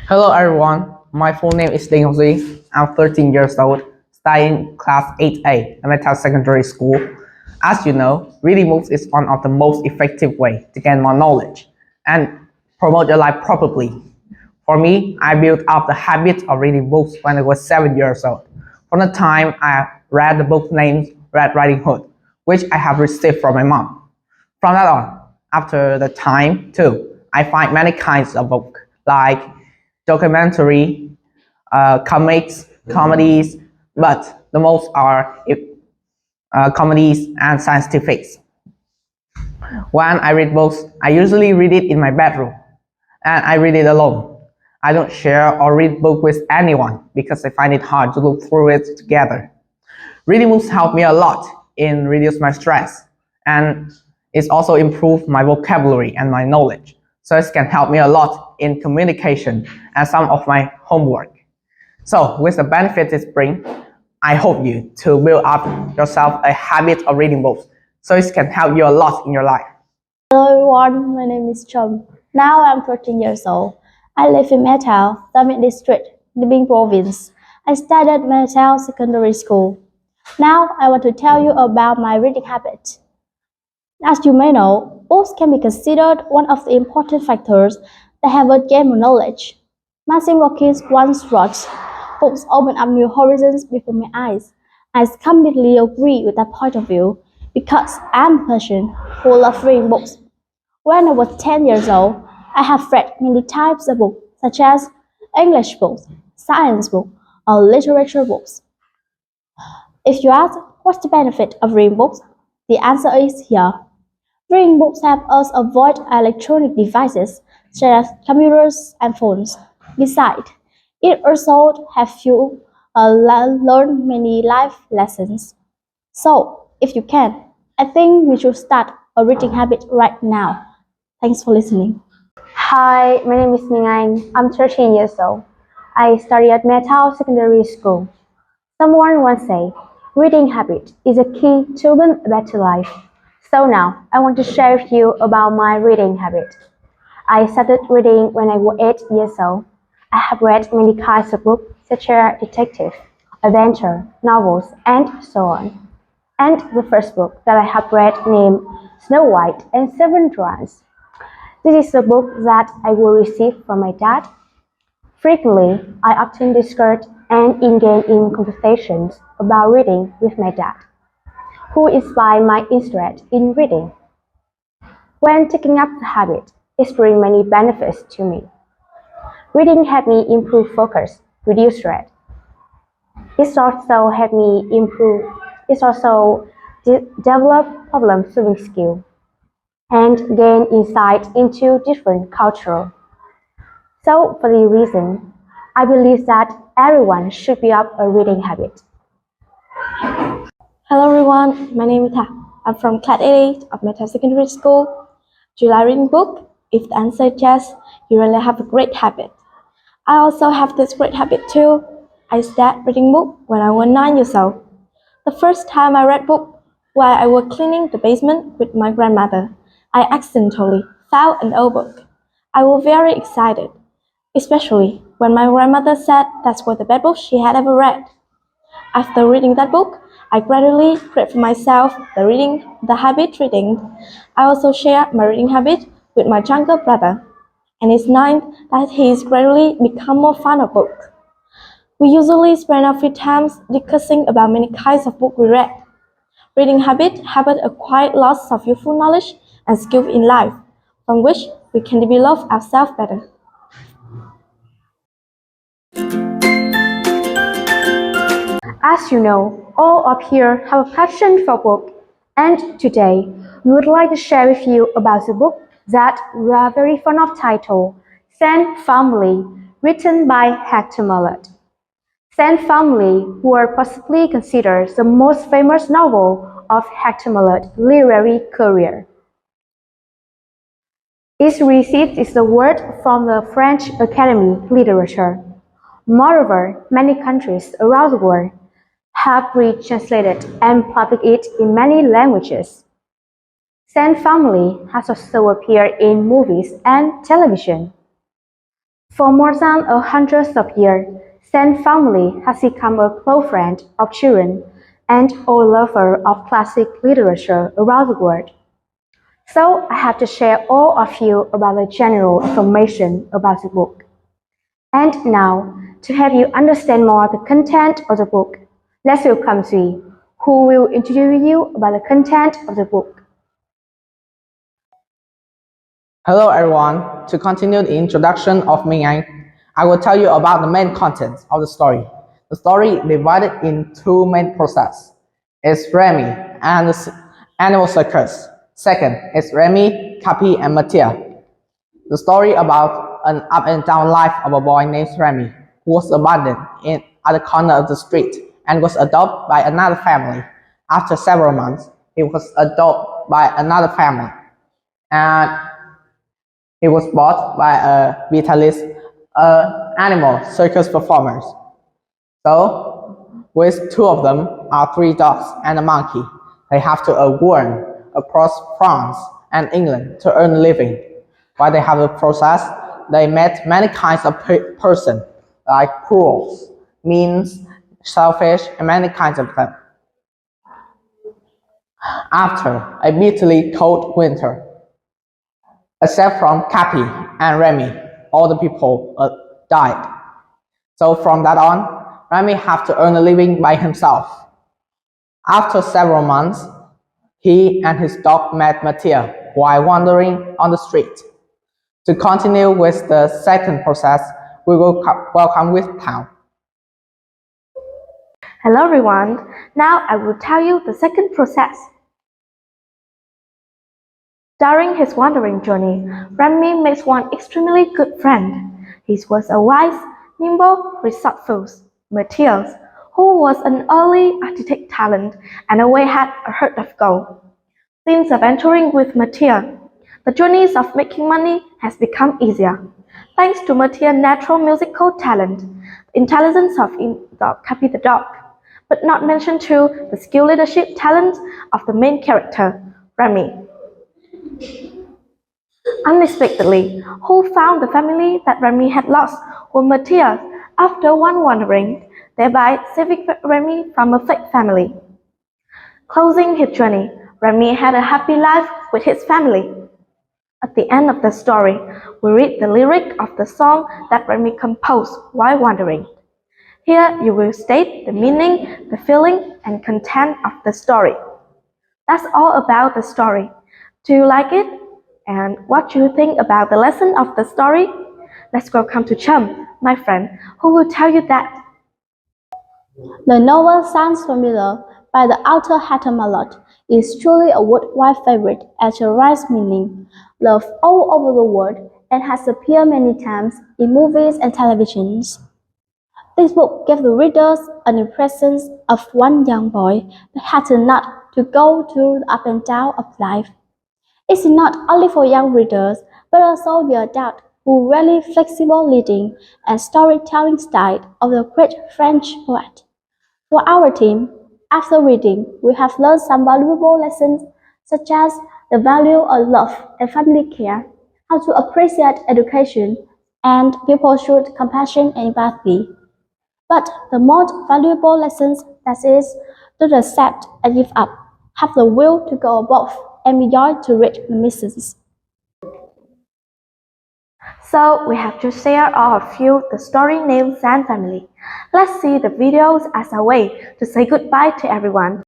Hello everyone, my full name is Ding Zi. I'm 13 years old, studying class 8A at Meta Secondary School. As you know, reading books is one of the most effective ways to gain more knowledge and promote your life properly. For me, I built up the habit of reading books when I was 7 years old. From the time I read the book named Red Riding Hood, which I have received from my mom. From that on, after the time too, I find many kinds of books like documentary, comics, comedies, but the most are comedies and scientific. When I read books, I usually read it in my bedroom, and I read it alone. I don't share or read book with anyone because I find it hard to look through it together. Reading books help me a lot in reduce my stress, and it's also improved my vocabulary and my knowledge. So it can help me a lot in communication and some of my homework. So with the benefits it brings, I hope you to build up yourself a habit of reading books so it can help you a lot in your life. Hello everyone, my name is Trump. Now I'm 13 years old. I live in Metal, Tamil District, Libing Province. I studied Metal Secondary School. Now I want to tell you about my reading habit. As you may know, books can be considered one of the important factors that have gained more knowledge. Martin Watkins once wrote, "Books open up new horizons before my eyes." I completely agree with that point of view because I'm a person who loves reading books. When I was 10 years old, I have read many types of books such as English books, science books, or literature books. If you ask what's the benefit of reading books, the answer is here. Reading books help us avoid electronic devices such as computers and phones. Besides, it also helps you learn many life lessons. So, if you can, I think we should start a reading habit right now. Thanks for listening. Hi, my name is Ning. I'm 13 years old. I study at Metal Secondary School. Someone once said, reading habit is a key to build a better life. So now, I want to share with you about my reading habit. I started reading when I was 8 years old. I have read many kinds of books such as detective, adventure, novels, and so on. And the first book that I have read named Snow White and Seven Dwarfs. This is a book that I will receive from my dad. Frequently, I often discuss and engage in conversations about reading with my dad, who inspired my interest in reading. When taking up the habit, it brings many benefits to me. Reading helped me improve focus, reduce stress. It also helped me develop problem-solving skills and gain insight into different cultures. So, for this reason, I believe that everyone should build up a reading habit. Hello everyone, my name is Tha. I'm from class 8 of Meta Secondary School. Do you like reading book? If the answer is yes, you really have a great habit. I also have this great habit too. I started reading book when I was 9 years old. The first time I read book while I was cleaning the basement with my grandmother, I accidentally found an old book. I was very excited, especially when my grandmother said that was the best book she had ever read. After reading that book, I gradually created for myself the habit reading. I also share my reading habit with my younger brother, and it's nice that he's gradually become more fond of books. We usually spend our free times discussing about many kinds of books we read. Reading habit help us acquire lots of useful knowledge and skills in life, from which we can develop ourselves better. As you know, all up here have a passion for books, and today we would like to share with you about the book that we are very fond of titled Sand Family, written by Hector Mallet. Sand Family were possibly considered the most famous novel of Hector Mallet's literary career. Its receipt is the word from the French Academy Literature. Moreover, many countries around the world have retranslated and published it in many languages. Sand Family has also appeared in movies and television. For more than 100 of years, San family has become a close friend of children and a lover of classic literature around the world. So I have to share all of you about the general information about the book. And now, to help you understand more the content of the book, let's welcome Zui, who will introduce you about the content of the book. Hello everyone. To continue the introduction of Mingyang, I will tell you about the main contents of the story. The story divided in two main processes. It's Remy and the animal circus. Second is Remy, Capi, and Mattia. The story about an up and down life of a boy named Remy, who was abandoned at the corner of the street and was adopted by another family. After several months, he was adopted by another family, and he was bought by a Vitalis, animal circus performers. So, with two of them are three dogs and a monkey. They have to run across France and England to earn a living. While they have the process, they met many kinds of person, like cruel, mean, selfish, and many kinds of them. After a bitterly cold winter, except from Capi and Remy, all the people died. So from that on, Remy have to earn a living by himself. After several months, he and his dog met Mattia while wandering on the street. To continue with the second process, we will welcome with Tham. Hello everyone, now I will tell you the second process. During his wandering journey, Remy makes one extremely good friend. He was a wise, nimble, resourceful Matthias, who was an early architect talent and always had a heart of gold. Since adventuring with Matthias, the journeys of making money has become easier. Thanks to Matthias' natural musical talent, the intelligence of the Capi the dog, but not mentioned to the skill leadership talent of the main character, Remy. Unexpectedly, who found the family that Remy had lost were Matthias after one wandering, thereby saving Remy from a fake family. Closing his journey, Remy had a happy life with his family. At the end of the story, we read the lyric of the song that Remy composed while wandering. Here you will state the meaning, the feeling, and content of the story. That's all about the story. Do you like it? And what do you think about the lesson of the story? Let's welcome to Chum, my friend, who will tell you that. The novel sounds familiar, but the author Heather Malott is truly a worldwide favorite as a rice meaning, loved all over the world, and has appeared many times in movies and televisions. This book gives the readers an impression of one young boy that had a nut to go through the up and down of life. It's not only for young readers, but also the adult who really flexible reading and storytelling style of the great French poet. For our team, after reading, we have learned some valuable lessons such as the value of love and family care, how to appreciate education, and people showed compassion and empathy. But the most valuable lessons that is to accept and give up, have the will to go above, and be joy to reach the missions. So we have to share all of you the story named San Family. Let's see the videos as a way to say goodbye to everyone.